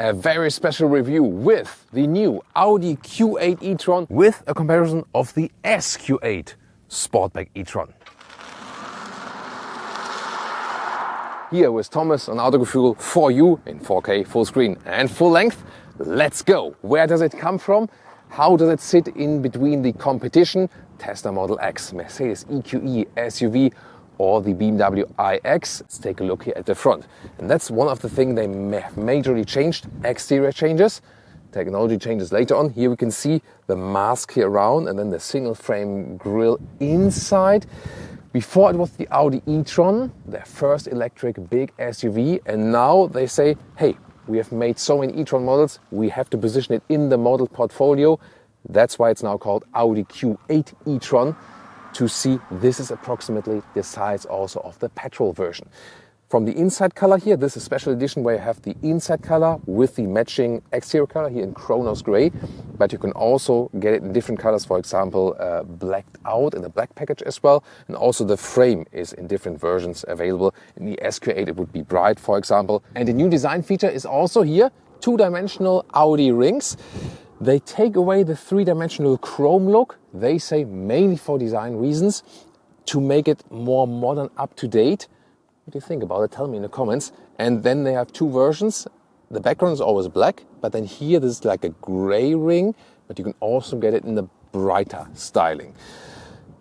A very special review with the new Audi Q8 e-tron with a comparison of the SQ8 Sportback e-tron. Here with Thomas on Autogefuehl for you in 4K full screen and full length. Let's go! Where does it come from? How does it sit in between the competition? Tesla Model X, Mercedes EQE SUV or the BMW iX. Let's take a look here at the front. And that's one of the things they have majorly changed. Exterior changes, technology changes later on. Here we can see the mask here around and then the single frame grille inside. Before it was the Audi e-tron, their first electric big SUV, and now they say, hey, we have made so many e-tron models, we have to position it in the model portfolio. That's why it's now called Audi Q8 e-tron. To see, this is approximately the size also of the petrol version. From the inside color here, this is a special edition where you have the inside color with the matching exterior color here in Chronos Grey, but you can also get it in different colors, for example, blacked out in the black package as well, and also the frame is in different versions available. In the SQ8 it would be bright, for example. And the new design feature is also here, two-dimensional Audi rings. They take away the three-dimensional chrome look, they say mainly for design reasons, to make it more modern, up-to-date. What do you think about it? Tell me in the comments. And then they have two versions. The background is always black, but then here this is like a gray ring, but you can also get it in the brighter styling.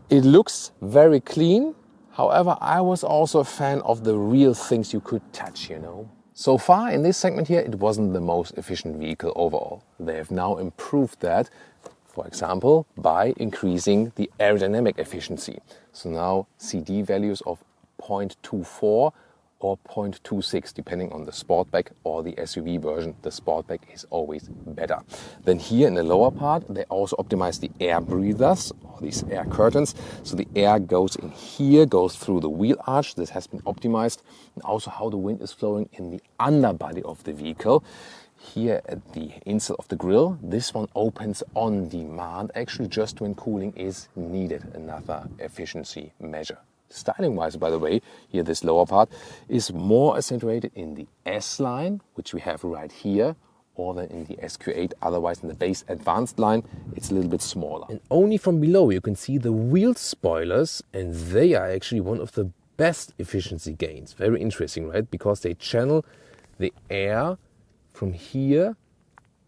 It looks very clean. However, I was also a fan of the real things you could touch, you know. So far in this segment here, it wasn't the most efficient vehicle overall. They have now improved that, for example, by increasing the aerodynamic efficiency. So now CD values of 0.24 or 0.26, depending on the Sportback or the SUV version. The Sportback is always better. Then here in the lower part, they also optimize the air breathers, or these air curtains. So the air goes in here, goes through the wheel arch. This has been optimized. And also how the wind is flowing in the underbody of the vehicle. Here at the inside of the grille, this one opens on demand, actually just when cooling is needed. Another efficiency measure. Styling wise, by the way, here this lower part is more accentuated in the S line, which we have right here, or than in the SQ8. Otherwise, in the base advanced line, it's a little bit smaller. And only from below you can see the wheel spoilers, and they are actually one of the best efficiency gains. Very interesting, right? Because they channel the air from here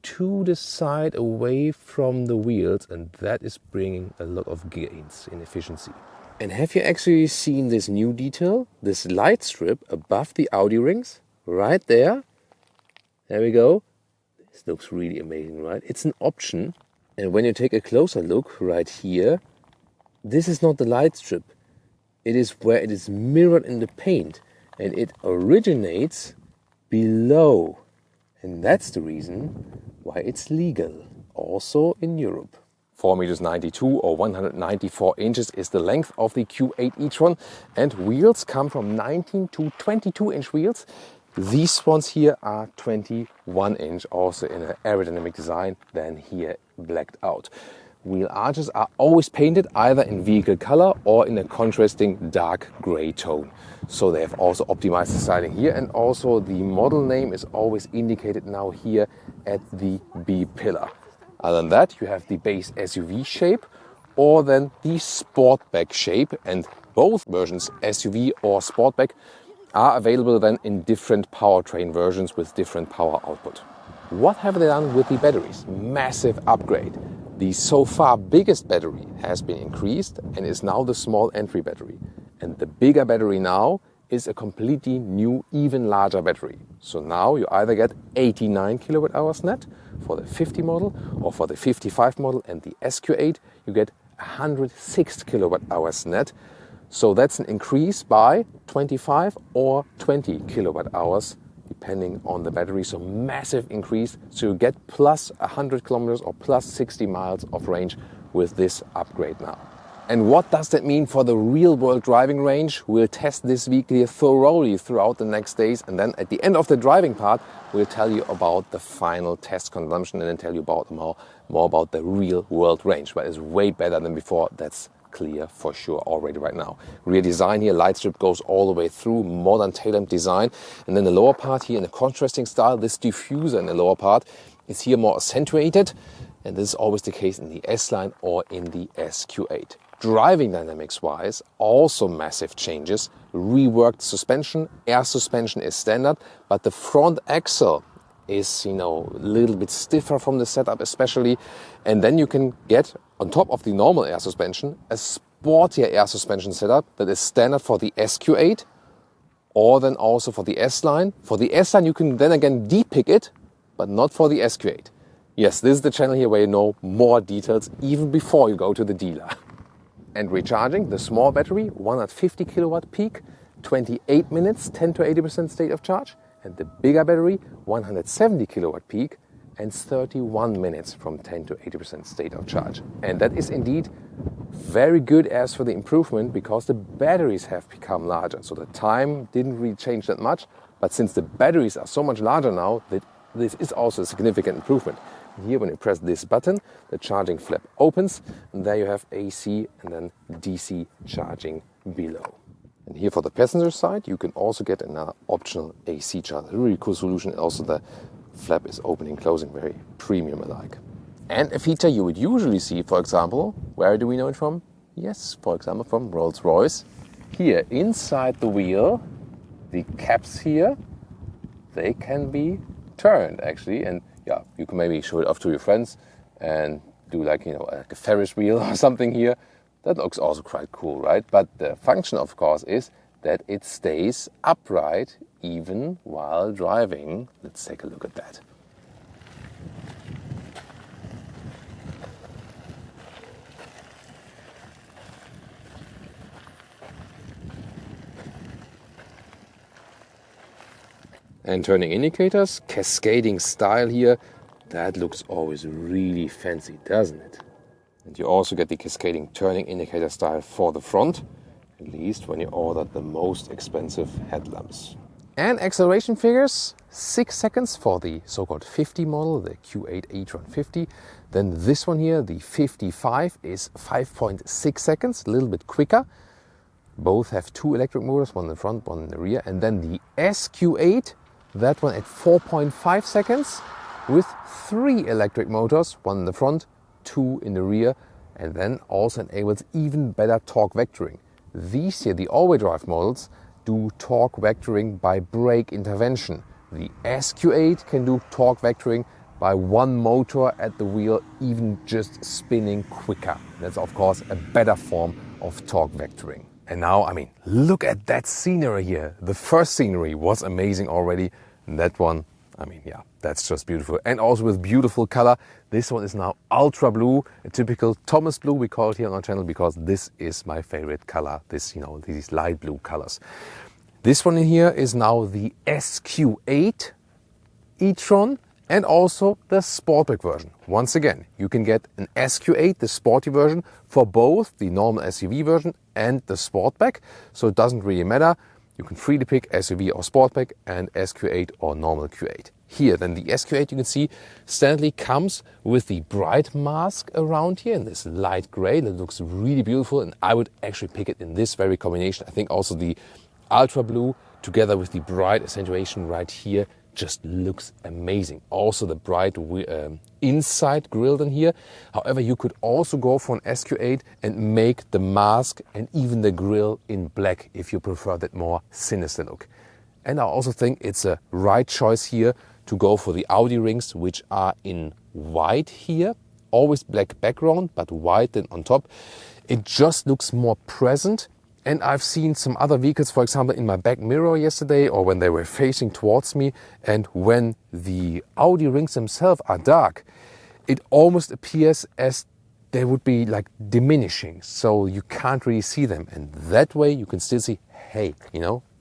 to the side away from the wheels, and that is bringing a lot of gains in efficiency. And have you actually seen this new detail? This light strip above the Audi rings? Right there. There we go. This looks really amazing, right? It's an option. And when you take a closer look right here, this is not the light strip. It is where it is mirrored in the paint. And it originates below. And that's the reason why it's legal, also in Europe. 4.92 meters or 194 inches is the length of the Q8 e-tron, and wheels come from 19 to 22 inch wheels. These ones here are 21 inch, also in an aerodynamic design, then here blacked out. Wheel arches are always painted either in vehicle color or in a contrasting dark gray tone. So they have also optimized the styling here, and also the model name is always indicated now here at the B pillar. Other than that, you have the base SUV shape or then the Sportback shape, and both versions, SUV or Sportback, are available then in different powertrain versions with different power output. What have they done with the batteries? Massive upgrade. The so far biggest battery has been increased and is now the small entry battery. And the bigger battery now is a completely new, even larger battery. So now you either get 89 kilowatt hours net for the 50 model, or for the 55 model and the SQ8 you get 106 kilowatt hours net. So that's an increase by 25 or 20 kilowatt hours depending on the battery. So massive increase. So you get plus 100 kilometers or plus 60 miles of range with this upgrade now. And what does that mean for the real world driving range? We'll test this vehicle thoroughly throughout the next days, and then at the end of the driving part we'll tell you about the final test consumption and then tell you about more about the real world range, but it's way better than before, that's clear for sure already right now. Rear design here, light strip goes all the way through, modern taillamp design. And then the lower part here in a contrasting style, this diffuser in the lower part is here more accentuated. And this is always the case in the S-Line or in the SQ8. Driving dynamics wise, also massive changes. Reworked suspension, air suspension is standard, but the front axle is, a little bit stiffer from the setup especially. And then you can get, on top of the normal air suspension, a sportier air suspension setup that is standard for the SQ8 or then also for the S-Line. For the S-Line you can then again depick it, but not for the SQ8. Yes, this is the channel here where you know more details even before you go to the dealer. And recharging, the small battery, 150 kilowatt peak, 28 minutes, 10 to 80% state of charge. And the bigger battery, 170 kilowatt peak and 31 minutes from 10 to 80% state of charge. And that is indeed very good as for the improvement because the batteries have become larger. So the time didn't really change that much, but since the batteries are so much larger now, this is also a significant improvement. Here when you press this button, the charging flap opens and there you have AC and then DC charging below. And here for the passenger side, you can also get another optional AC charger. Really cool solution. Also the flap is opening, closing, very premium alike. And a feature you would usually see, for example, where do we know it from? Yes, for example, from Rolls-Royce. Here inside the wheel, the caps here, they can be turned actually. And yeah, you can maybe show it off to your friends and do like a Ferris wheel or something here. That looks also quite cool, right? But the function, of course, is that it stays upright even while driving. Let's take a look at that. And turning indicators, cascading style here, that looks always really fancy, doesn't it? And you also get the cascading turning indicator style for the front, at least when you order the most expensive headlamps. And acceleration figures, 6 seconds for the so-called 50 model, the Q8 e-tron 50. Then this one here, the 55, is 5.6 seconds, a little bit quicker. Both have 2 electric motors, one in the front, one in the rear. And then the SQ8, that one at 4.5 seconds with 3 electric motors, one in the front, 2 in the rear, and then also enables even better torque vectoring. These here, the all-wheel drive models, do torque vectoring by brake intervention. The SQ8 can do torque vectoring by one motor at the wheel, even just spinning quicker. That's of course a better form of torque vectoring. And now, look at that scenery here. The first scenery was amazing already. And that one, that's just beautiful. And also with beautiful color. This one is now ultra blue, a typical Thomas blue we call it here on our channel because this is my favorite color. These light blue colors. This one in here is now the SQ8 e-tron and also the Sportback version. Once again, you can get an SQ8, the sporty version, for both the normal SUV version and the Sportback. So it doesn't really matter. You can freely pick SUV or Sportback and SQ8 or normal Q8. Here, then the SQ8, you can see, standardly comes with the bright mask around here in this light gray that looks really beautiful. And I would actually pick it in this very combination. I think also the ultra blue together with the bright accentuation right here just looks amazing. Also the bright inside grille in here. However, you could also go for an SQ8 and make the mask and even the grille in black if you prefer that more sinister look. And I also think it's a right choice here to go for the Audi rings, which are in white here. Always black background, but white then on top. It just looks more present. And I've seen some other vehicles, for example, in my back mirror yesterday or when they were facing towards me. And when the Audi rings themselves are dark, it almost appears as they would be like diminishing. So you can't really see them. And that way you can still see, hey,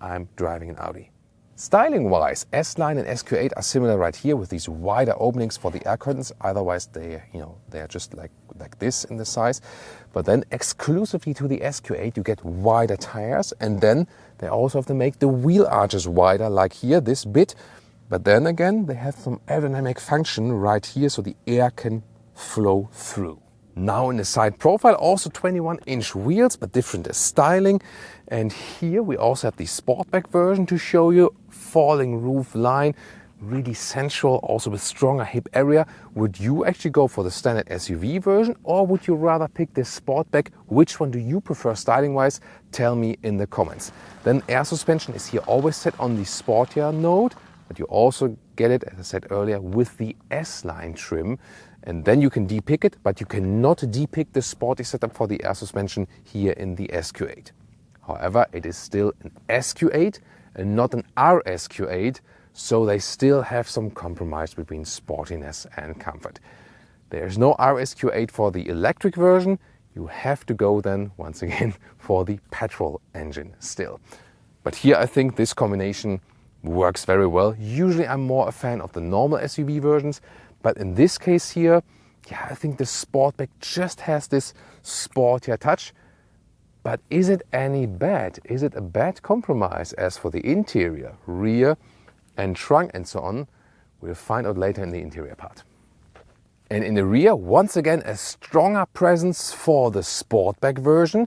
I'm driving an Audi. Styling-wise, S-Line and SQ8 are similar right here with these wider openings for the air curtains. Otherwise, they are just like this in the size. But then exclusively to the SQ8, you get wider tires. And then they also have to make the wheel arches wider, like here, this bit. But then again, they have some aerodynamic function right here so the air can flow through. Now in the side profile, also 21-inch wheels, but different styling. And here we also have the Sportback version to show you. Falling roof line, really sensual, also with stronger hip area. Would you actually go for the standard SUV version, or would you rather pick this Sportback? Which one do you prefer styling wise? Tell me in the comments. Then air suspension is here always set on the sportier note, but you also get it, as I said earlier, with the S-line trim. And then you can depick it, but you cannot depict the sporty setup for the air suspension here in the SQ8. However, it is still an SQ8 and not an RSQ8, so they still have some compromise between sportiness and comfort. There's no RSQ8 for the electric version. You have to go then, once again, for the petrol engine still. But here I think this combination works very well. Usually I'm more a fan of the normal SUV versions, but in this case here, yeah, I think the Sportback just has this sportier touch. But is it any bad? Is it a bad compromise? As for the interior, rear and trunk and so on, we'll find out later in the interior part. And in the rear, once again, a stronger presence for the Sportback version,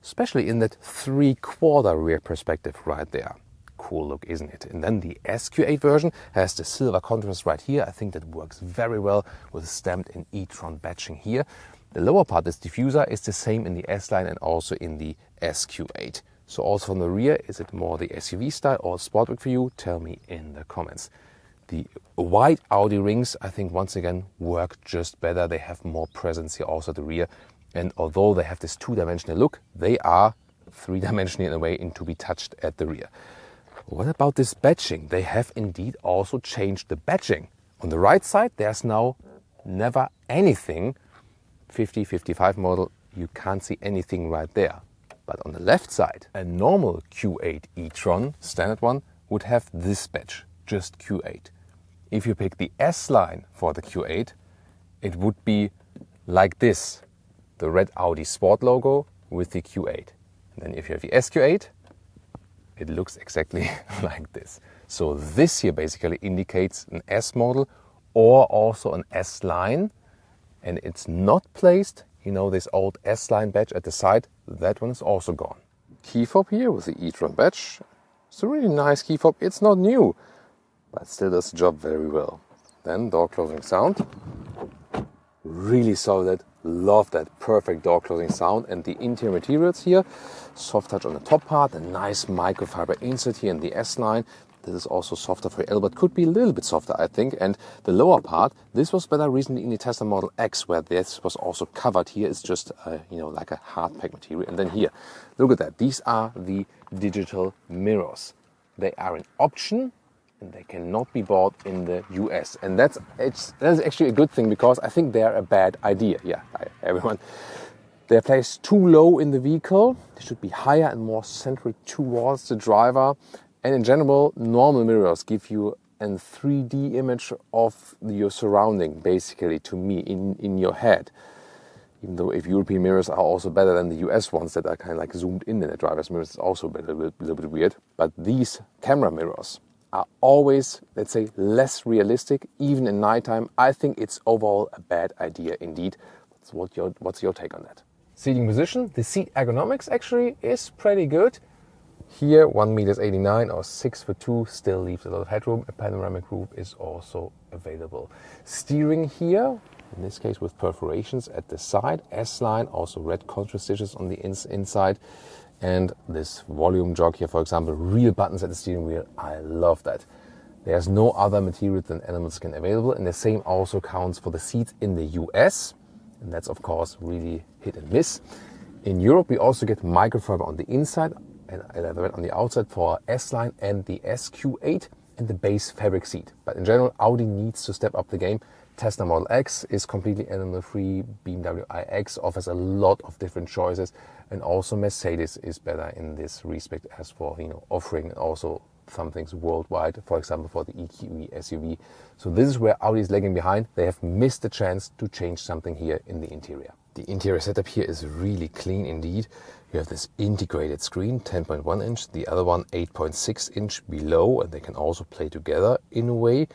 especially in that 3/4 rear perspective right there. Cool look, isn't it? And then the SQ8 version has the silver contrast right here. I think that works very well with stamped in e-tron badging here. The lower part, this diffuser, is the same in the S-Line and also in the SQ8. So also from the rear, is it more the SUV style or Sportback for you? Tell me in the comments. The white Audi rings, I think once again, work just better. They have more presence here also at the rear. And although they have this two-dimensional look, they are three-dimensional in a way and to be touched at the rear. What about this badging? They have indeed also changed the badging. On the right side, there's now never anything. 50, 55 model, you can't see anything right there. But on the left side, a normal Q8 e-tron, standard one, would have this badge, just Q8. If you pick the S-Line for the Q8, it would be like this, the red Audi Sport logo with the Q8. And then if you have the SQ8, it looks exactly like this. So this here basically indicates an S model or also an S-Line. And it's not placed, you know, this old S-Line badge at the side, that one is also gone. Key fob here with the e-tron badge. It's a really nice key fob. It's not new, but still does the job very well. Then door closing sound. Really solid. Love that perfect door closing sound. And the interior materials here, soft touch on the top part, a nice microfiber insert here in the S-Line. This is also softer for L, but could be a little bit softer, I think. And the lower part, this was better recently in the Tesla Model X, where this was also covered. Here it's just, you know, like a hard pack material. And then here, look at that. These are the digital mirrors. They are an option, and they cannot be bought in the US. And that's actually a good thing, because I think they're a bad idea. Yeah, everyone. They're placed too low in the vehicle. They should be higher and more central towards the driver. And in general, normal mirrors give you a 3D image of your surrounding, basically, to me, in your head. Even though if European mirrors are also better than the US ones that are kind of like zoomed in the driver's mirrors, it's also a little bit weird. But these camera mirrors are always, let's say, less realistic, even in nighttime. I think it's overall a bad idea indeed. What's your take on that? Seating position, the seat ergonomics actually is pretty good. Here, 1.89 m or 6'2", still leaves a lot of headroom. A panoramic roof is also available. Steering here, in this case with perforations at the side. S-Line, also red contrast stitches on the inside. And this volume jog here, for example, real buttons at the steering wheel. I love that. There's no other material than animal skin available. And the same also counts for the seats in the US. And that's, of course, really hit and miss. In Europe, we also get microfiber on the inside and on the outside for S-Line and the SQ8 and the base fabric seat. But in general, Audi needs to step up the game. Tesla Model X is completely animal-free. BMW iX offers a lot of different choices, and also Mercedes is better in this respect as for, you know, offering also some things worldwide. For example, for the EQE SUV. So this is where Audi is lagging behind. They have missed the chance to change something here in the interior. The interior setup here is really clean indeed. You have this integrated screen, 10.1 inch, the other one 8.6 inch below, and they can also play together in a way.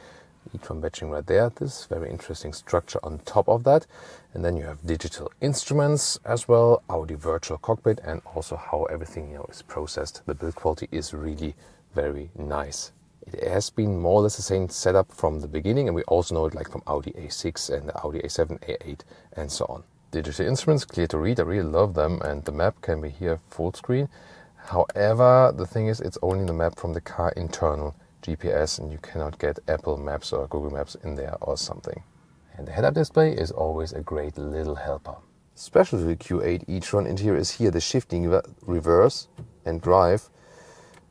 e-tron badging right there. This very interesting structure on top of that. And then you have digital instruments as well, Audi virtual cockpit, and also how everything is processed. The build quality is really very nice. It has been more or less the same setup from the beginning, and we also know it like from Audi A6 and the Audi A7, A8 and so on. Digital instruments, clear to read, I really love them, and the map can be here full screen. However, the thing is, it's only the map from the car internal GPS, and you cannot get Apple Maps or Google Maps in there or something. And the head-up display is always a great little helper. Special to the Q8 e-tron interior is here the shifting reverse and drive.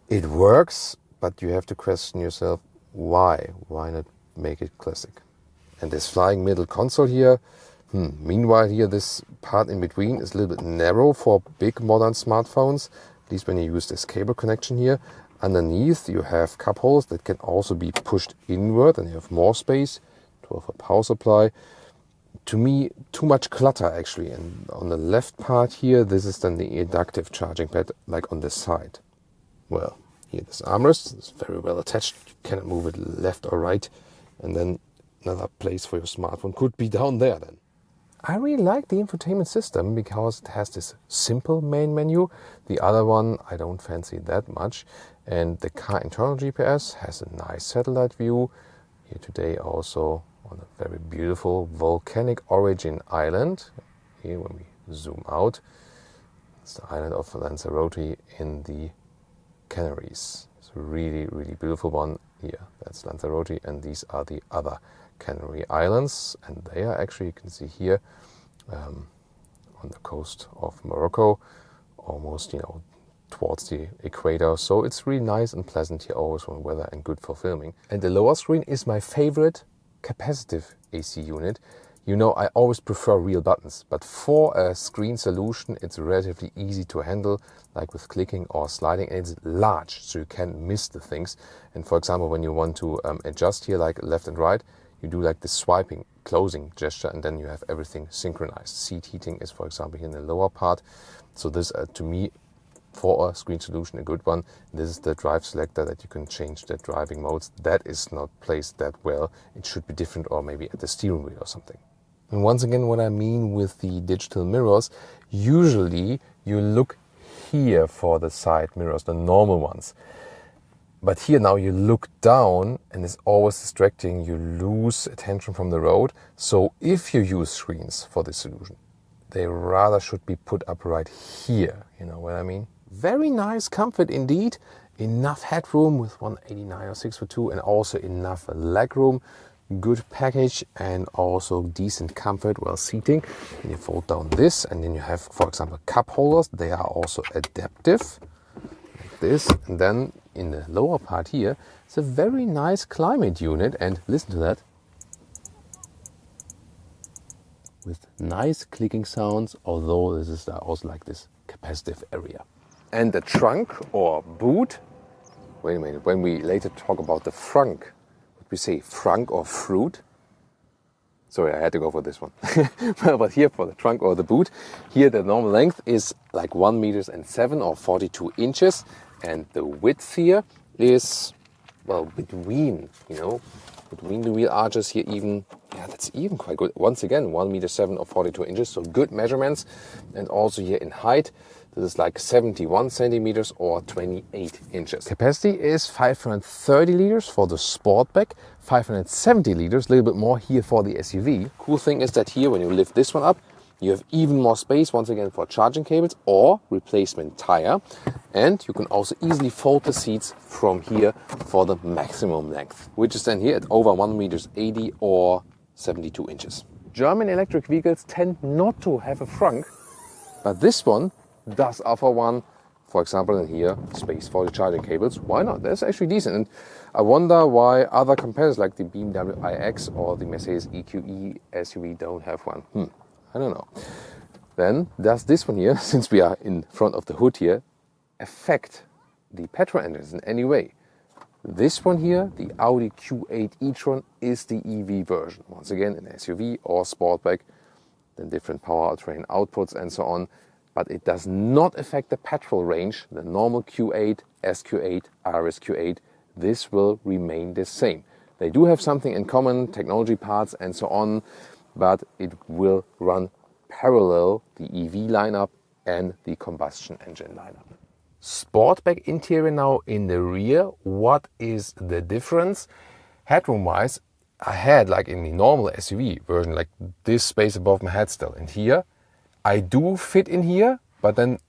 It works, but you have to question yourself, why? Why not make it classic? And this flying middle console here, meanwhile here this part in between is a little bit narrow for big modern smartphones, at least when you use this cable connection here. Underneath you have cup holders that can also be pushed inward, and you have more space to have a power supply. To me, too much clutter actually. And on the left part here, this is then the inductive charging pad, like on this side. Well, here this armrest is very well attached. You cannot move it left or right. And then another place for your smartphone could be down there then. I really like the infotainment system because it has this simple main menu. The other one I don't fancy that much. And the car internal GPS has a nice satellite view. Here today also on a very beautiful volcanic origin island. Here when we zoom out, it's the island of Lanzarote in the Canaries. It's a really, really beautiful one here. That's Lanzarote, and these are the other Canary Islands, and they are actually, you can see here, on the coast of Morocco, almost towards the equator. So it's really nice and pleasant here always when weather and good for filming. And the lower screen is my favorite capacitive AC unit. I always prefer real buttons, but for a screen solution it's relatively easy to handle, like with clicking or sliding, and it's large so you can't miss the things. And for example, when you want to adjust here like left and right, you do like the swiping, closing gesture, and then you have everything synchronized. Seat heating is, for example, here in the lower part. So this, to me, for a screen solution, a good one. This is the drive selector that you can change the driving modes. That is not placed that well. It should be different, or maybe at the steering wheel or something. And once again, what I mean with the digital mirrors, usually you look here for the side mirrors, the normal ones. But here now you look down and it's always distracting. You lose attention from the road. So if you use screens for this solution, they rather should be put up right here. You know what I mean? Very nice comfort indeed. Enough headroom with 189 or 6'2", and also enough leg room. Good package and also decent comfort while seating. And you fold down this, and then you have, for example, cup holders. They are also adaptive, like this. And then in the lower part here, it's a very nice climate unit, and listen to that. With nice clicking sounds, although this is also like this capacitive area. And the trunk or boot, wait a minute, when we later talk about the Frunk, we say Frunk or fruit. Sorry, I had to go for this one. But here for the trunk or the boot, here the normal length is like 1.7 meters or 42 inches. And the width here is, well, between the wheel arches here even, that's even quite good. Once again, 1.7 meters or 42 inches, so good measurements. And also here in height, this is like 71 centimeters or 28 inches. Capacity is 530 liters for the Sportback, 570 liters, a little bit more here for the SUV. Cool thing is that here, when you lift this one up, you have even more space, once again, for charging cables or replacement tire. And you can also easily fold the seats from here for the maximum length, which is then here at over 1.80 meters or 72 inches. German electric vehicles tend not to have a frunk, but this one does offer one. For example, in here, space for the charging cables. Why not? That's actually decent. And I wonder why other competitors like the BMW iX or the Mercedes EQE SUV don't have one. I don't know. Then does this one here, since we are in front of the hood here, affect the petrol engines in any way? This one here, the Audi Q8 e-tron, is the EV version. Once again, an SUV or Sportback, then different powertrain outputs and so on. But it does not affect the petrol range, the normal Q8, SQ8, RSQ8. This will remain the same. They do have something in common, technology parts and so on, but it will run parallel the EV lineup and the combustion engine lineup. Sportback interior now in the rear. What is the difference? Headroom wise, I had like in the normal SUV version like this space above my head still, and here I do fit in here, but then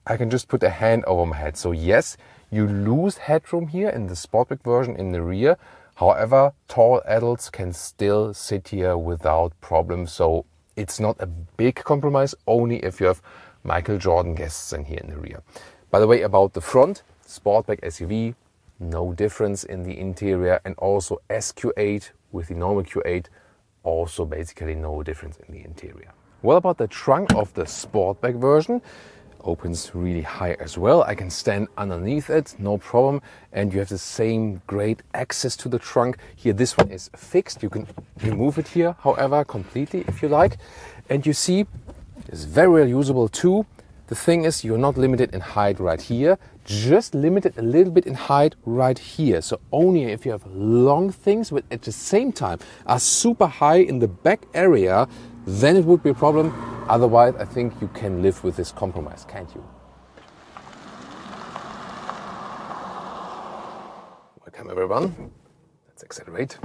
I can just put a hand over my head. So yes, you lose headroom here in the Sportback version in the rear. However, tall adults can still sit here without problem. So it's not a big compromise, only if you have Michael Jordan guests in here in the rear. By the way, about the front, Sportback SUV, no difference in the interior, and also SQ8 with the normal Q8, also basically no difference in the interior. What about the trunk of the Sportback version? Opens really high as well. I can stand underneath it, no problem. And you have the same great access to the trunk. Here, this one is fixed. You can remove it here, however, completely if you like. And you see, it's very usable too. The thing is, you're not limited in height right here, just limited a little bit in height right here. So only if you have long things, but at the same time are super high in the back area, then it would be a problem. Otherwise, I think you can live with this compromise, can't you? Welcome everyone. Let's accelerate.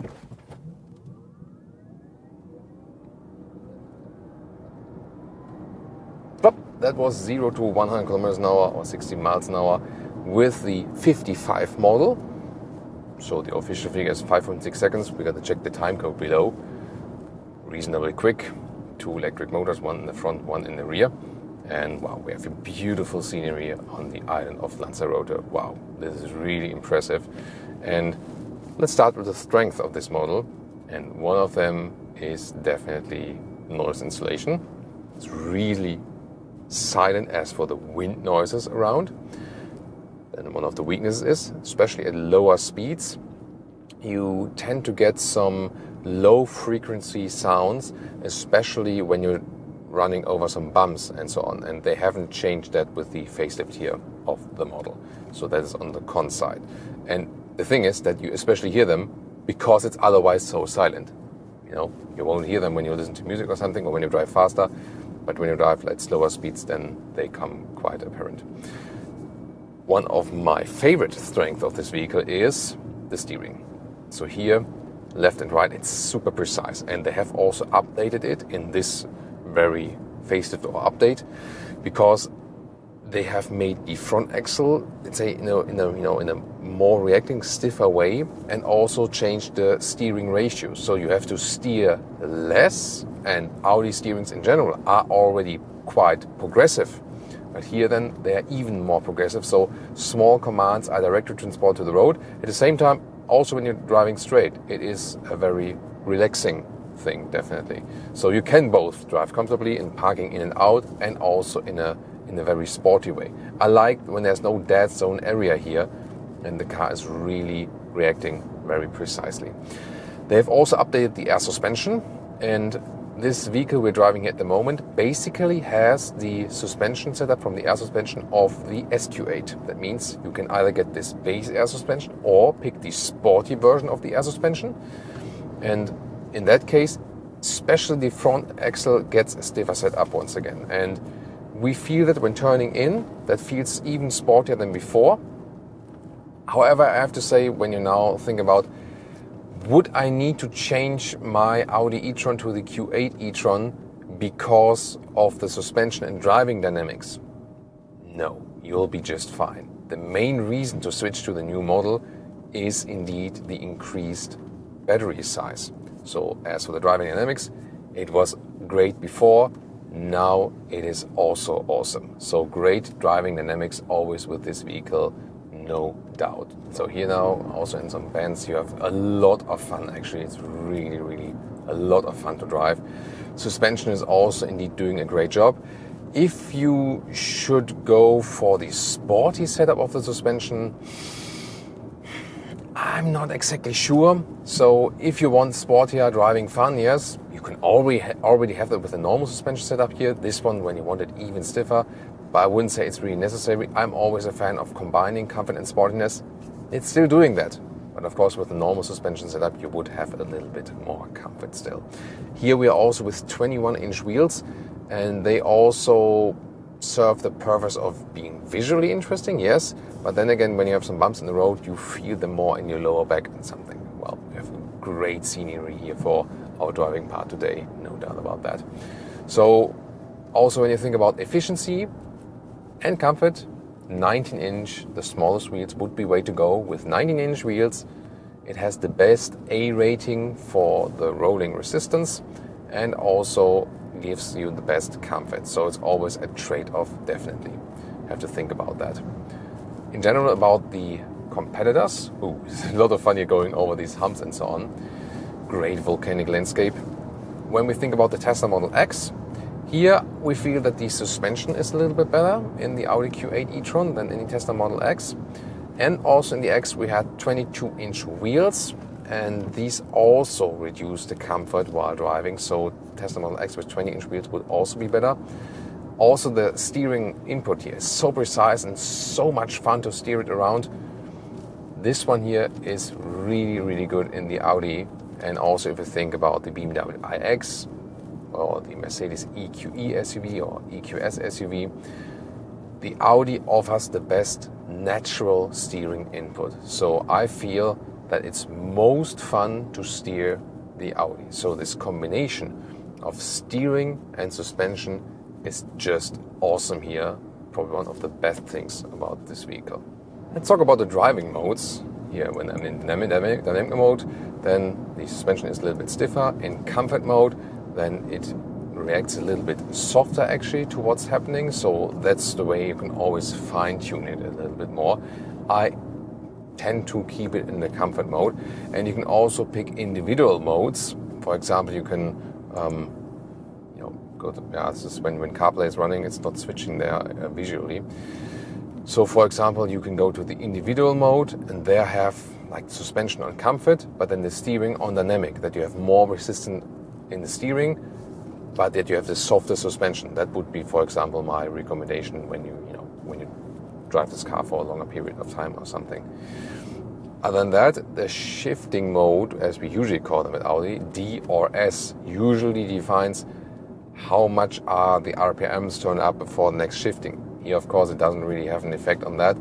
Plop. That was 0 to 100 kilometers an hour or 60 miles an hour with the 55 model. So the official figure is 5.6 seconds. We got to check the time code below. Reasonably quick. 2 electric motors, one in the front, one in the rear. And wow, we have a beautiful scenery on the island of Lanzarote. Wow, this is really impressive. And let's start with the strength of this model. And one of them is definitely noise insulation. It's really silent as for the wind noises around. And one of the weaknesses is, especially at lower speeds, you tend to get some low frequency sounds, especially when you're running over some bumps and so on. And they haven't changed that with the facelift here of the model. So that is on the con side. And the thing is that you especially hear them because it's otherwise so silent. You know, you won't hear them when you listen to music or something, or when you drive faster. But when you drive at slower speeds, then they come quite apparent. One of my favorite strengths of this vehicle is the steering. So here, left and right, it's super precise. And they have also updated it in this very facelift or update, because they have made the front axle, let's say, in a more reacting, stiffer way, and also changed the steering ratio. So you have to steer less, and Audi steerings in general are already quite progressive. But here then they are even more progressive. So small commands are directly transported to the road. At the same time, also when you're driving straight, it is a very relaxing thing, definitely. So you can both drive comfortably in parking in and out, and also in a very sporty way. I like when there's no dead zone area here, and the car is really reacting very precisely. They have also updated the air suspension, and this vehicle we're driving at the moment basically has the suspension setup from the air suspension of the SQ8. That means you can either get this base air suspension or pick the sporty version of the air suspension. And in that case, especially the front axle gets a stiffer setup once again. And we feel that when turning in, that feels even sportier than before. However, I have to say, when you now think about, would I need to change my Audi e-tron to the Q8 e-tron because of the suspension and driving dynamics? No, you'll be just fine. The main reason to switch to the new model is indeed the increased battery size. So as for the driving dynamics, it was great before, now it is also awesome. So great driving dynamics always with this vehicle, no doubt. So here now, also in some bends, you have a lot of fun. Actually, it's really, really a lot of fun to drive. Suspension is also indeed doing a great job. If you should go for the sporty setup of the suspension, I'm not exactly sure. So if you want sportier driving fun, yes, you can already have that with a normal suspension setup here. This one, when you want it even stiffer, but I wouldn't say it's really necessary. I'm always a fan of combining comfort and sportiness. It's still doing that, but But of course with the normal suspension setup you would have a little bit more comfort still. Here we are also with 21-inch wheels, and they also serve the purpose of being visually interesting, yes, but then again when you have some bumps in the road you feel them more in your lower back and something. Well, we have great scenery here for our driving part today, no doubt about that. So also when you think about efficiency and comfort, 19-inch, the smallest wheels would be way to go. With 19-inch wheels, it has the best A rating for the rolling resistance and also gives you the best comfort. So it's always a trade-off, definitely. Have to think about that. In general, about the competitors, it's a lot of fun here going over these humps and so on. Great volcanic landscape. When we think about the Tesla Model X, here we feel that the suspension is a little bit better in the Audi Q8 e-tron than in the Tesla Model X. And also in the X we had 22-inch wheels, and these also reduce the comfort while driving. So Tesla Model X with 20-inch wheels would also be better. Also the steering input here is so precise and so much fun to steer it around. This one here is really, really good in the Audi. And also if you think about the BMW iX or the Mercedes EQE SUV or EQS SUV, the Audi offers the best natural steering input. So I feel that it's most fun to steer the Audi. So this combination of steering and suspension is just awesome here. Probably one of the best things about this vehicle. Let's talk about the driving modes. Here when I'm in dynamic mode, then the suspension is a little bit stiffer. In comfort mode, then it reacts a little bit softer actually to what's happening. So that's the way you can always fine-tune it a little bit more. I tend to keep it in the comfort mode, and you can also pick individual modes. For example, you can go to, this is when CarPlay is running, it's not switching there visually. So for example, you can go to the individual mode and there have like suspension on comfort, but then the steering on dynamic, that you have more resistance in the steering, but that you have the softer suspension. That would be, for example, my recommendation when you drive this car for a longer period of time or something. Other than that, the shifting mode, as we usually call them at Audi, D or S, usually defines how much are the RPMs turned up before the next shifting. Here, of course, it doesn't really have an effect on that,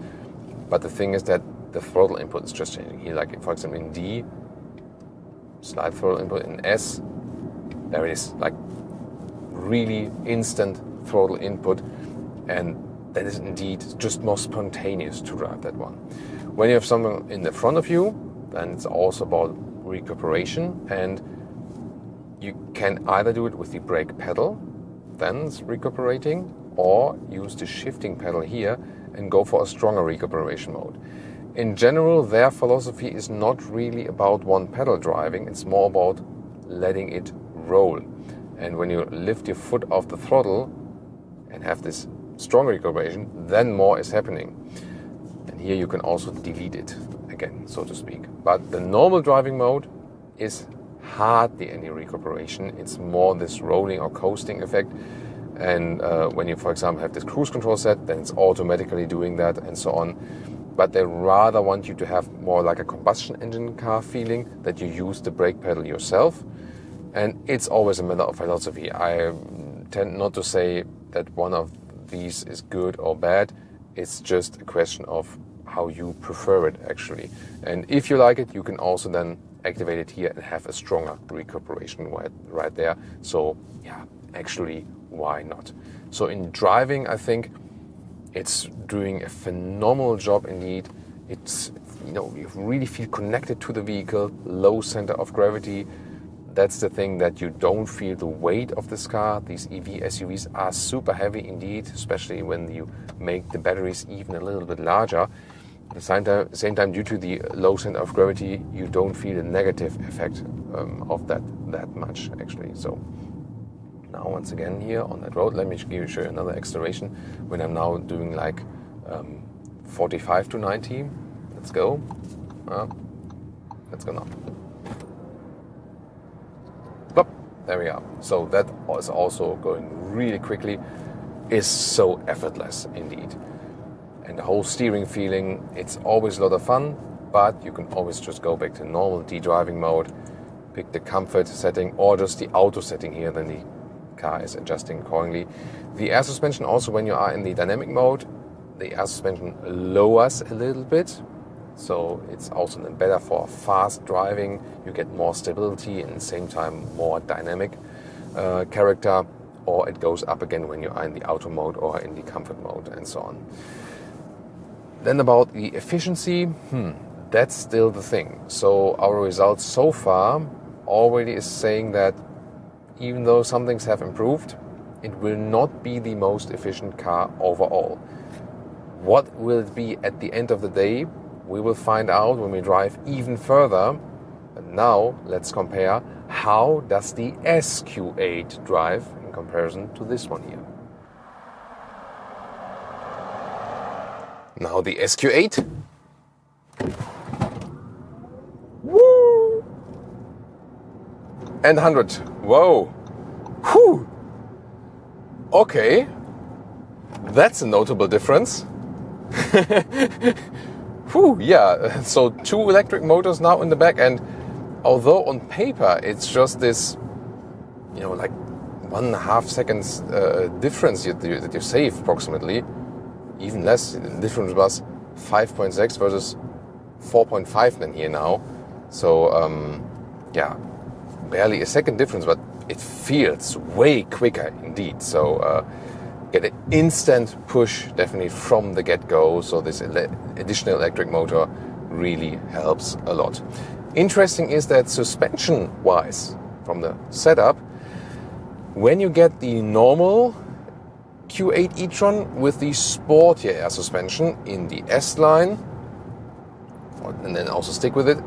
but the thing is that the throttle input is just changing. Here, like for example in D, slight throttle input. In S, there is like really instant throttle input, and that is indeed just more spontaneous to drive that one. When you have someone in the front of you, then it's also about recuperation, and you can either do it with the brake pedal, then it's recuperating, or use the shifting pedal here and go for a stronger recuperation mode. In general, their philosophy is not really about one pedal driving, it's more about letting it roll. And when you lift your foot off the throttle and have this strong recuperation, then more is happening. And here you can also delete it again, so to speak. But the normal driving mode is hardly any recuperation. It's more this rolling or coasting effect. And when you, for example, have this cruise control set, then it's automatically doing that and so on. But they rather want you to have more like a combustion engine car feeling, that you use the brake pedal yourself. And it's always a matter of philosophy. I tend not to say that one of these is good or bad. It's just a question of how you prefer it actually. And if you like it, you can also then activate it here and have a stronger recuperation right there. So yeah, actually, why not? So in driving, I think it's doing a phenomenal job indeed. It's, you really feel connected to the vehicle, low center of gravity. That's the thing, that you don't feel the weight of this car. These EV SUVs are super heavy indeed, especially when you make the batteries even a little bit larger. At the same time, due to the low center of gravity, you don't feel the negative effect of that much actually. So now once again here on that road, let me show you another acceleration when I'm now doing like 45 to 90. Let's go. Let's go now. Plop. There we are. So that is also going really quickly. Is so effortless indeed. And the whole steering feeling, it's always a lot of fun. but you can always just go back to normal D-driving mode, pick the comfort setting or just the auto setting here, then the car is adjusting accordingly. The air suspension also, when you are in the dynamic mode, the air suspension lowers a little bit, so it's also then better for fast driving. You get more stability and at the same time more dynamic character, or it goes up again when you are in the auto mode or in the comfort mode and so on. Then about the efficiency, that's still the thing. So our results so far already is saying that even though some things have improved, it will not be the most efficient car overall. What will it be at the end of the day? We will find out when we drive even further. But now let's compare, how does the SQ8 drive in comparison to this one here. Now the SQ8. Woo! And 100. Whoa. Whew. Okay. That's a notable difference. Whew, yeah, so 2 electric motors now in the back, and although on paper it's just this, like 1.5 seconds difference that you save approximately, even less, the difference was 5.6 versus 4.5 then here now. So, barely a second difference, but it feels way quicker indeed. So, get an instant push definitely from the get-go, so this additional electric motor really helps a lot. Interesting is that suspension-wise, from the setup, when you get the normal Q8 e-tron with the Sporty air suspension in the S-line, and then also stick with it,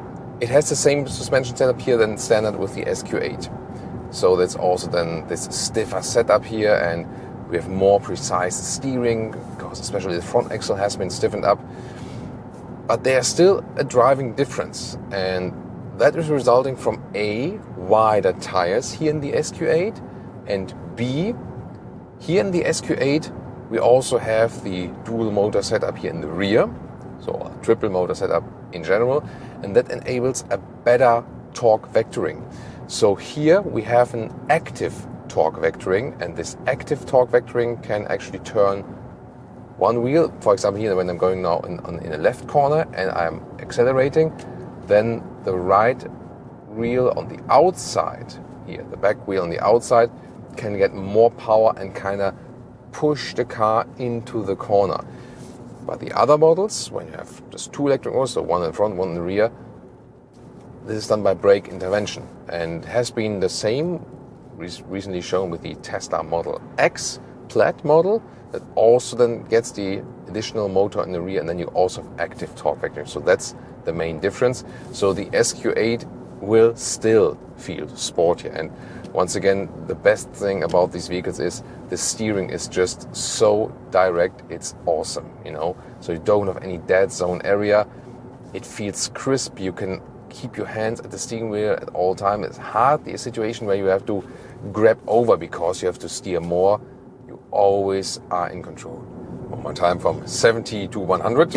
it has the same suspension setup here than standard with the SQ8. So that's also then this stiffer setup here, and we have more precise steering, because especially the front axle has been stiffened up. But there's still a driving difference, and that is resulting from A, wider tires here in the SQ8, and B, here in the SQ8 we also have the dual motor setup here in the rear, so a triple motor setup in general, and that enables a better torque vectoring. So here we have an active torque vectoring, and this active torque vectoring can actually turn one wheel. For example, here when I'm going now in a left corner and I'm accelerating, then the right wheel on the outside here, the back wheel on the outside, can get more power and kind of push the car into the corner. But the other models, when you have just 2 electric motors, so one in front, one in the rear, this is done by brake intervention, and has been the same recently shown with the Tesla Model X Plaid model, that also then gets the additional motor in the rear, and then you also have active torque vectoring. So that's the main difference. So the SQ8 will still feel sportier, and once again, the best thing about these vehicles is the steering is just so direct. It's awesome, so you don't have any dead zone area. It feels crisp. You can keep your hands at the steering wheel at all time. It's hardly a situation where you have to grab over because you have to steer more. You always are in control. One more time, from 70 to 100.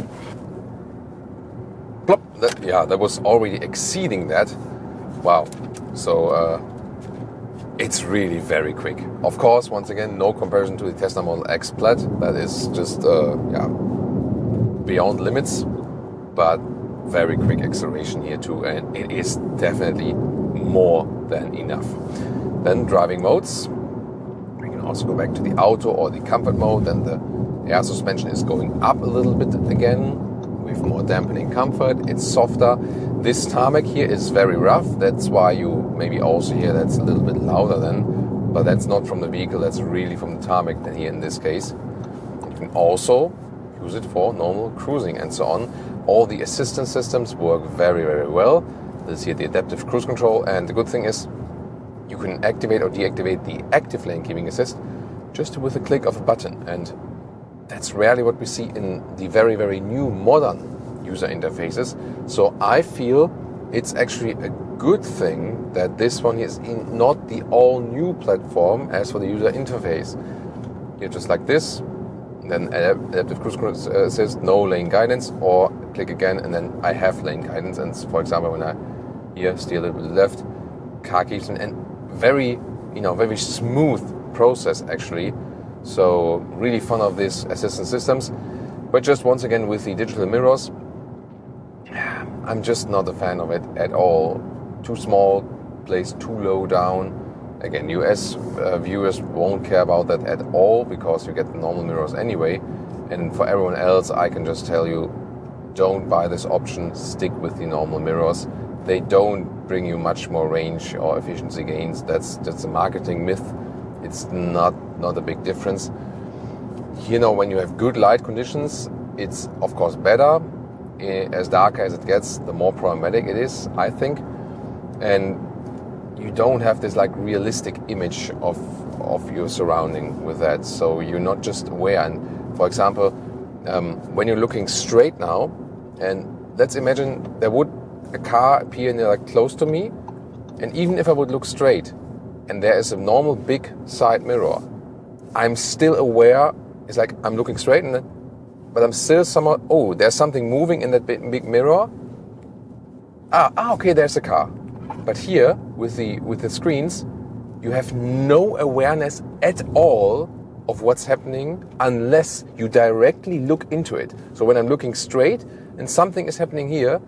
Plop. That was already exceeding that. Wow. So it's really very quick. Of course, once again, no comparison to the Tesla Model X Plaid. That is just beyond limits, but very quick acceleration here too, and it is definitely more than enough. Then driving modes, we can also go back to the auto or the comfort mode. Then the air suspension is going up a little bit again with more dampening comfort. It's softer. This tarmac here is very rough, that's why you maybe also hear that's a little bit louder then, but that's not from the vehicle, that's really from the tarmac then here in this case. You can also use it for normal cruising and so on. All the assistance systems work very, very well. This is here the adaptive cruise control, and the good thing is you can activate or deactivate the active lane keeping assist just with a click of a button, and that's rarely what we see in the very, very new modern user interfaces. So I feel it's actually a good thing that this one is not the all new platform as for the user interface. You're just like this, then adaptive cruise assist, no lane guidance, or click again and then I have lane guidance. And for example, when I here steer a little bit left, car keeps in, and very smooth process actually. So really fun of these assistance systems. But just once again with the digital mirrors, I'm just not a fan of it at all. Too small, placed too low down. Again, US viewers won't care about that at all because you get the normal mirrors anyway. And for everyone else, I can just tell you, don't buy this option, stick with the normal mirrors. They don't bring you much more range or efficiency gains. That's just a marketing myth. It's not a big difference. When you have good light conditions, it's of course better. As darker as it gets, the more problematic it is, I think. And you don't have this like realistic image of your surrounding with that. So you're not just aware. And for example, when you're looking straight now, and let's imagine there would a car appear near, like close to me, and even if I would look straight and there is a normal big side mirror, I'm still aware. It's like I'm looking straight, but I'm still somewhat, there's something moving in that big mirror. Okay, there's a car. But here with the screens, you have no awareness at all of what's happening unless you directly look into it. So when I'm looking straight and something is happening here,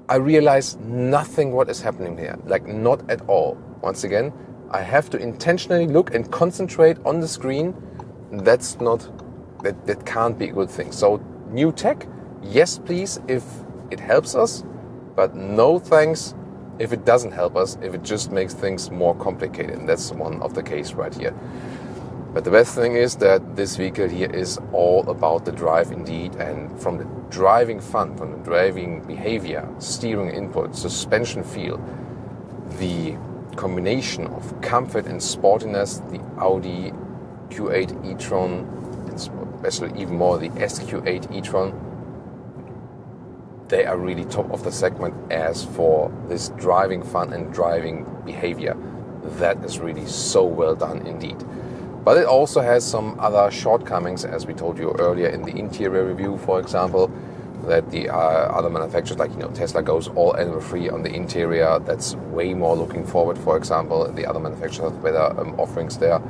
I realize nothing what is happening here, like not at all. Once again, I have to intentionally look and concentrate on the screen. That can't be a good thing. So new tech, yes please, if it helps us, but no thanks if it doesn't help us, if it just makes things more complicated. And that's one of the case right here. But the best thing is that this vehicle here is all about the drive indeed, and from the driving fun, from the driving behavior, steering input, suspension feel, the combination of comfort and sportiness, the Audi Q8 e-tron, and especially even more the SQ8 e-tron, they are really top of the segment as for this driving fun and driving behavior. That is really so well done indeed. But it also has some other shortcomings, as we told you earlier in the interior review, for example, that the other manufacturers, like Tesla, goes all animal free on the interior. That's way more looking forward, for example. The other manufacturers have better offerings there.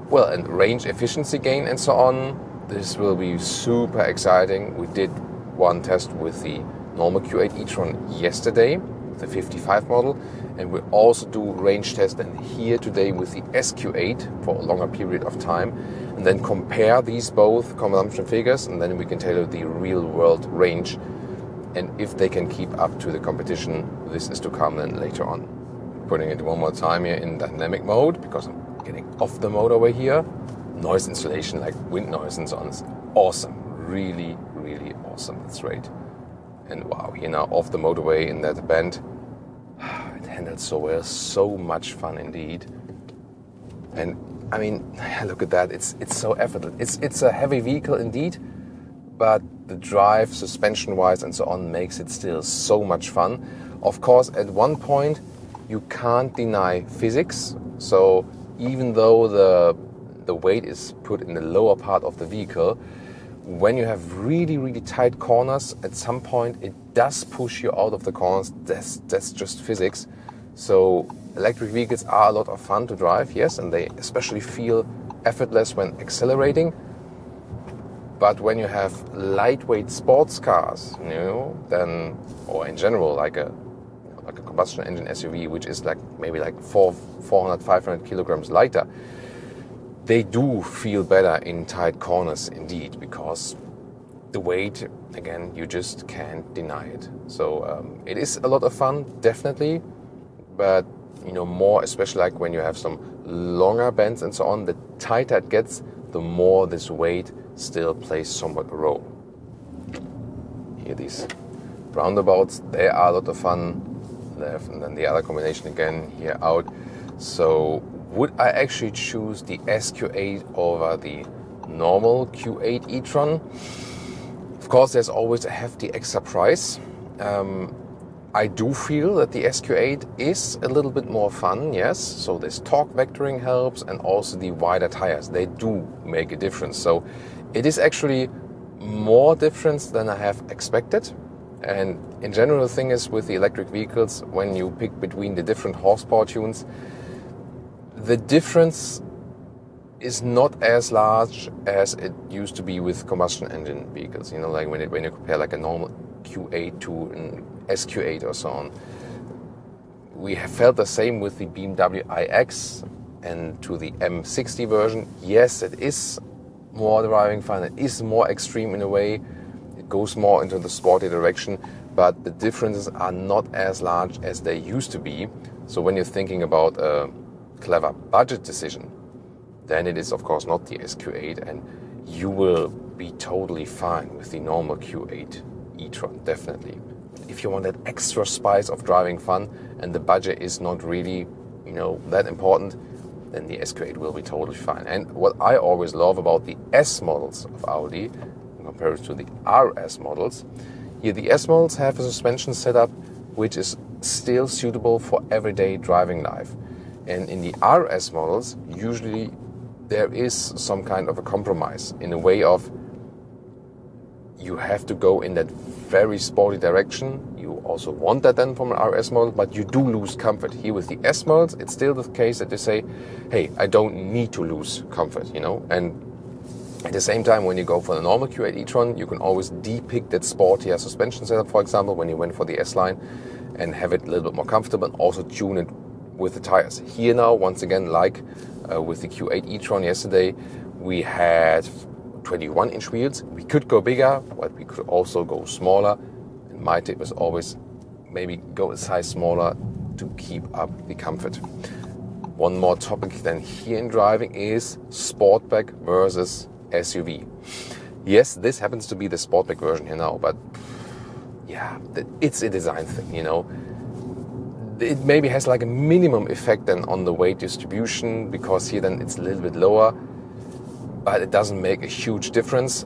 Well, and range efficiency gain and so on. This will be super exciting. We did one test with the normal Q8 e-tron yesterday, the 55 model, and we'll also do range test and here today with the SQ8 for a longer period of time, and then compare these both consumption figures, and then we can tailor the real world range, and if they can keep up to the competition. This is to come then later on. Putting it one more time here in dynamic mode because I'm getting off the motorway here. Noise insulation, like wind noise and so on, is awesome. Really, really awesome. That's great. And wow, here now off the motorway in that bend, it handles so well. So much fun indeed. And I mean, look at that. It's so effortless. It's a heavy vehicle indeed, but the drive, suspension-wise and so on, makes it still so much fun. Of course, at one point, you can't deny physics. So even though the weight is put in the lower part of the vehicle, when you have really, really tight corners, at some point it does push you out of the corners. That's just physics. So electric vehicles are a lot of fun to drive, yes, and they especially feel effortless when accelerating. But when you have lightweight sports cars, then, or in general, like a combustion engine SUV, which is maybe 400, 500 kilograms lighter, they do feel better in tight corners indeed, because the weight, again, you just can't deny it. So it is a lot of fun, definitely, but more, especially like when you have some longer bends and so on, the tighter it gets, the more this weight still plays somewhat a role. Here, these roundabouts, they are a lot of fun. And then the other combination again here out. So would I actually choose the SQ8 over the normal Q8 e-tron? Of course, there's always a hefty extra price. I do feel that the SQ8 is a little bit more fun, yes. So this torque vectoring helps, and also the wider tires, they do make a difference. So It is actually more difference than I have expected. And in general, the thing is with the electric vehicles, when you pick between the different horsepower tunes, the difference is not as large as it used to be with combustion engine vehicles. You know, like when you compare like a normal Q8 to an SQ8 or so on. We have felt the same with the BMW iX and to the M60 version. Yes, it is more driving fun. It is more extreme in a way. It goes more into the sporty direction, but the differences are not as large as they used to be. So when you're thinking about a clever budget decision, then it is of course not the SQ8, and you will be totally fine with the normal Q8 e-tron, definitely. If you want that extra spice of driving fun and the budget is not really, that important, then the SQ8 will be totally fine. And what I always love about the S models of Audi, in comparison to the RS models, here the S models have a suspension setup which is still suitable for everyday driving life. And in the RS models, usually there is some kind of a compromise in a way of you have to go in that very sporty direction. You also want that then from an RS model, but you do lose comfort. Here with the S models, it's still the case that they say, hey, I don't need to lose comfort, And at the same time, when you go for the normal Q8 e-tron, you can always depict that sportier suspension setup, for example, when you went for the S-line, and have it a little bit more comfortable and also tune it with the tires. Here now, once again, like with the Q8 e-tron yesterday, we had 21-inch wheels. We could go bigger, but we could also go smaller. And my tip is always maybe go a size smaller to keep up the comfort. One more topic then here in driving is Sportback versus SUV. Yes, this happens to be the Sportback version here now, but yeah, it's a design thing, It maybe has like a minimum effect then on the weight distribution, because here then it's a little bit lower, but it doesn't make a huge difference.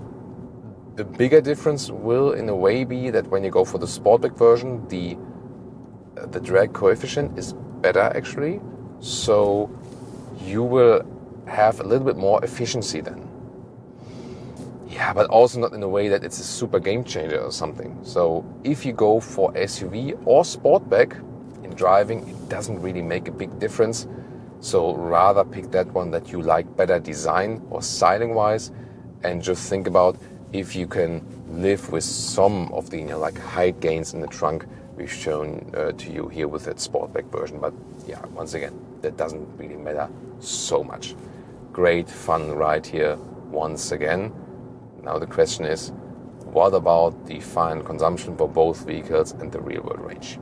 The bigger difference will in a way be that when you go for the Sportback version, the drag coefficient is better actually, so you will have a little bit more efficiency then. Yeah, but also not in a way that it's a super game changer or something. So if you go for SUV or Sportback, driving, it doesn't really make a big difference. So rather pick that one that you like better design or styling wise, and just think about if you can live with some of the like height gains in the trunk we've shown to you here with that Sportback version. But yeah, once again, that doesn't really matter so much. Great fun ride here once again. Now the question is, what about the final consumption for both vehicles and the real world range?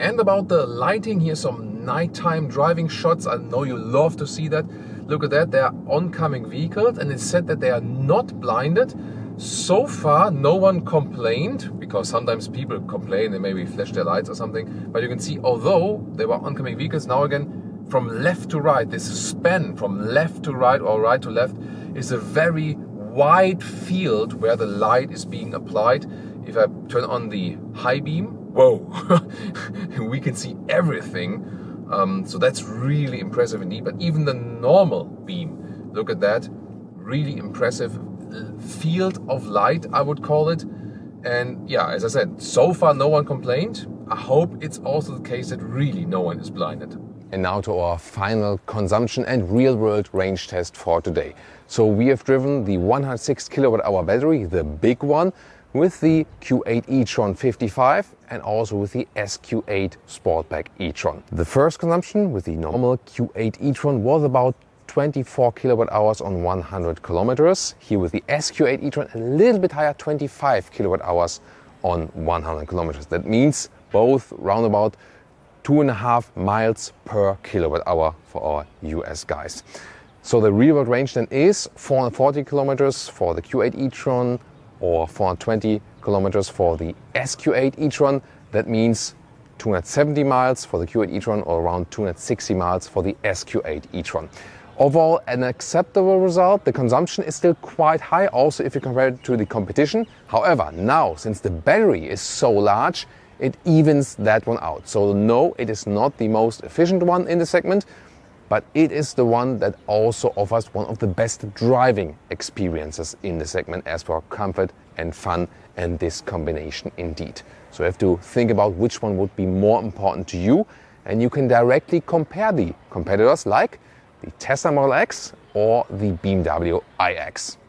And about the lighting, here's some nighttime driving shots. I know you love to see that. Look at that, they are oncoming vehicles, and it's said that they are not blinded. So far, no one complained, because sometimes people complain, they maybe flash their lights or something. But you can see, although they were oncoming vehicles, now again, from left to right, this span from left to right or right to left is a very wide field where the light is being applied. If I turn on the high beam, whoa, we can see everything. So that's really impressive indeed. But even the normal beam, look at that, really impressive field of light, I would call it. And yeah, as I said, so far no one complained. I hope it's also the case that really no one is blinded. And now to our final consumption and real world range test for today. So we have driven the 106 kilowatt hour battery, the big one, with the Q8 e-tron 55 and also with the SQ8 Sportback e-tron. The first consumption with the normal Q8 e-tron was about 24 kilowatt hours on 100 kilometers. Here with the SQ8 e-tron a little bit higher, 25 kilowatt hours on 100 kilometers. That means both round about 2.5 miles per kilowatt hour for our US guys. So the real world range then is 440 kilometers for the Q8 e-tron, or 420 kilometers for the SQ8 e-tron. That means 270 miles for the Q8 e-tron, or around 260 miles for the SQ8 e-tron. Overall, an acceptable result. The consumption is still quite high, also if you compare it to the competition. However, now, since the battery is so large, it evens that one out. So no, it is not the most efficient one in the segment, but it is the one that also offers one of the best driving experiences in the segment as for comfort and fun, and this combination indeed. So you have to think about which one would be more important to you, and you can directly compare the competitors like the Tesla Model X or the BMW iX.